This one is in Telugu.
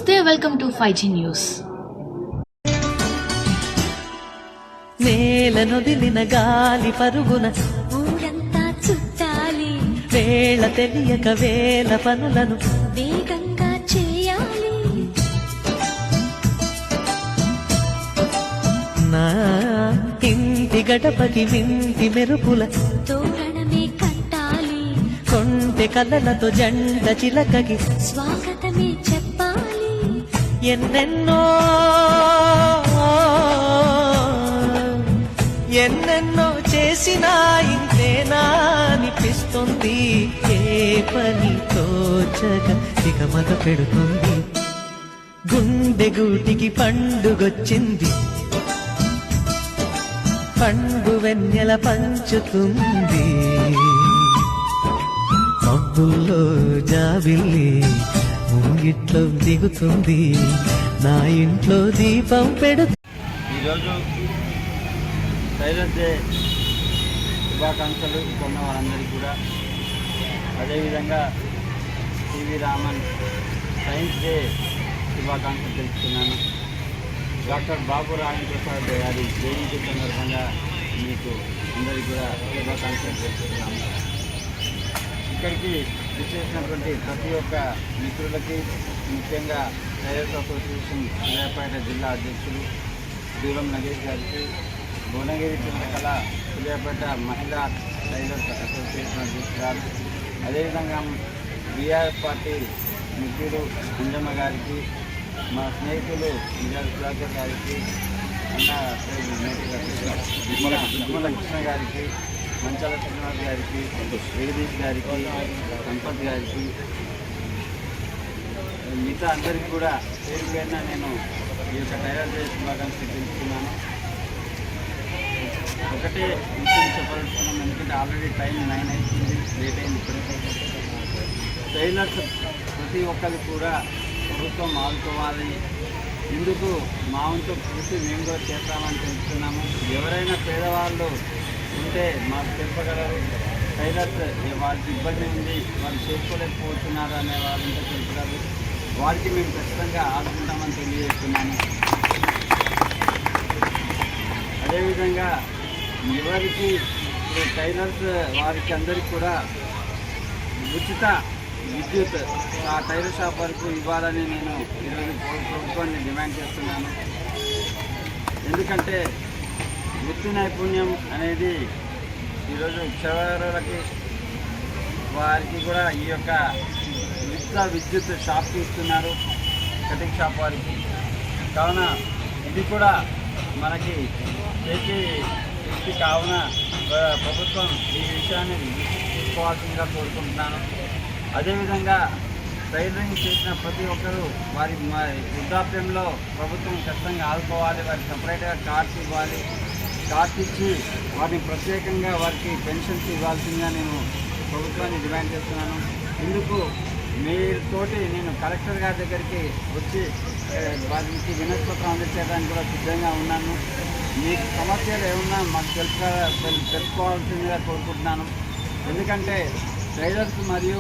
నమస్తే, వెల్కమ్ టు 5G న్యూస్. నేలనొదిలిన గాలి పరుగున ఊరంతా చుట్టాలి, వేళ తెలియక వేల పనులను వేగంగా చేయాలి. నా ఇంటి గడపకి వింటి మెరుపుల తోరణమే కట్టాలి, కొంటె కలలతో జంట చిలకకి స్వాగతమే చెప్పాలి. ఎన్నెన్నో ఎన్నెన్నో చేసినా ఇంతేనా అనిపిస్తుంది. ఏ పని తోచక దిగమగ పెడుతుంది. గుండె గూటికి పండుగొచ్చింది, పండు వెన్నెల పంచుతుంది. మబ్బుల్లో జాబిల్లి ముంగిట్లో దిగుతుంది, నా ఇంట్లో దీపం పెడుతుంది. ఈరోజు టైలర్స్ డే శుభాకాంక్షలు కొన్న వారందరికీ కూడా. అదేవిధంగా టీవీ రామన్ సైన్స్ డే శుభాకాంక్షలు తెలుపుతున్నాను. డాక్టర్ బాబు రాజేంద్ర ప్రసాద్ గారి జయంతి సందర్భంగా మీకు అందరికీ కూడా శుభాకాంక్షలు తెలుపుతున్నాము. ఇక్కడికి విచ్చేసినటువంటి ప్రతి ఒక్క మిత్రులకి, ముఖ్యంగా టైలర్స్ అసోసియేషన్ సూర్యాపేట జిల్లా అధ్యక్షులు దూరం నగేష్ గారికి, భువనగిరి చింతకళ సూర్యాపేట మహిళా టైలర్స్ అసోసియేషన్ అధ్యక్షురాలు, అదేవిధంగా బీఆర్ఎస్ పార్టీ మిత్రులు అంజమ్మ గారికి, మా స్నేహితులు నిజాల్ సుధాకర్ గారికి, నిర్మల కృష్ణ గారికి, మంచాల శ్రీనివాస్ గారికి, జగదీష్ గారికి, సంపత్ గారికి, మిగతా అందరికీ కూడా పేరు పేరున నేను ఈ యొక్క టైలర్ డే శుభాకాంక్షలు తెలుపుతున్నాను. ఒకటే విషయం చెప్పాలనుకున్నాం, ఎందుకంటే ఆల్రెడీ టైం 9 అవుతుంది, లేట్ అయింది. ఇప్పటికీ టైలర్స్ ప్రతి ఒక్కరు కూడా ప్రభుత్వం ఆదుకోవాలి. ఇందుకు మా వంతు కృషి మేము కూడా చేస్తామని తెలుపుతున్నాము. ఎవరైనా పేదవాళ్ళు ఉంటే మాకు తెలుపగలరు. టైలర్స్ వారికి ఇబ్బంది ఉంది, వాళ్ళు చేసుకోలేకపోతున్నారు అనే వాళ్ళు ఉంటే తెలుపగలరు. వారికి మేము ఖచ్చితంగా ఆదుకుంటామని తెలియజేస్తున్నాము. అదేవిధంగా ఎవరికి టైలర్స్ వారికి అందరికీ కూడా ఉచిత విద్యుత్ ఆ టైలర్ షాప్ వరకు ఇవ్వాలని నేను ఈరోజు ప్రభుత్వాన్ని డిమాండ్ చేస్తున్నాను. ఎందుకంటే వృత్తి నైపుణ్యం అనేది ఈరోజు క్షవరులకి వారికి కూడా ఈ యొక్క విద్యుత్ షాప్కి ఇస్తున్నారు, కటింగ్ షాప్ వారికి. కావున ఇది కూడా మనకి చేసే వృత్తి కావున ప్రభుత్వం ఈ విషయాన్ని తీసుకోవాల్సిందిగా కోరుకుంటున్నాను. అదేవిధంగా టైలరింగ్ చేసిన ప్రతి ఒక్కరూ వారి వృద్ధాప్యంలో ప్రభుత్వం ఖచ్చితంగా ఆదుకోవాలి. వారికి సపరేట్గా కార్డ్స్ ఇవ్వాలి. కార్డ్స్ ఇచ్చి వారిని ప్రత్యేకంగా వారికి పెన్షన్స్ ఇవ్వాల్సిందిగా నేను ప్రభుత్వాన్ని డిమాండ్ చేస్తున్నాను. ఇందుకు మీతోటి నేను కలెక్టర్ గారి దగ్గరికి వచ్చి వారికి వినతిపత్రం అందించడానికి కూడా సిద్ధంగా ఉన్నాను. మీకు సమస్యలు ఏమన్నా మాకు తెలుసుకోవాల్సిందిగా కోరుకుంటున్నాను. ఎందుకంటే టైలర్స్ మరియు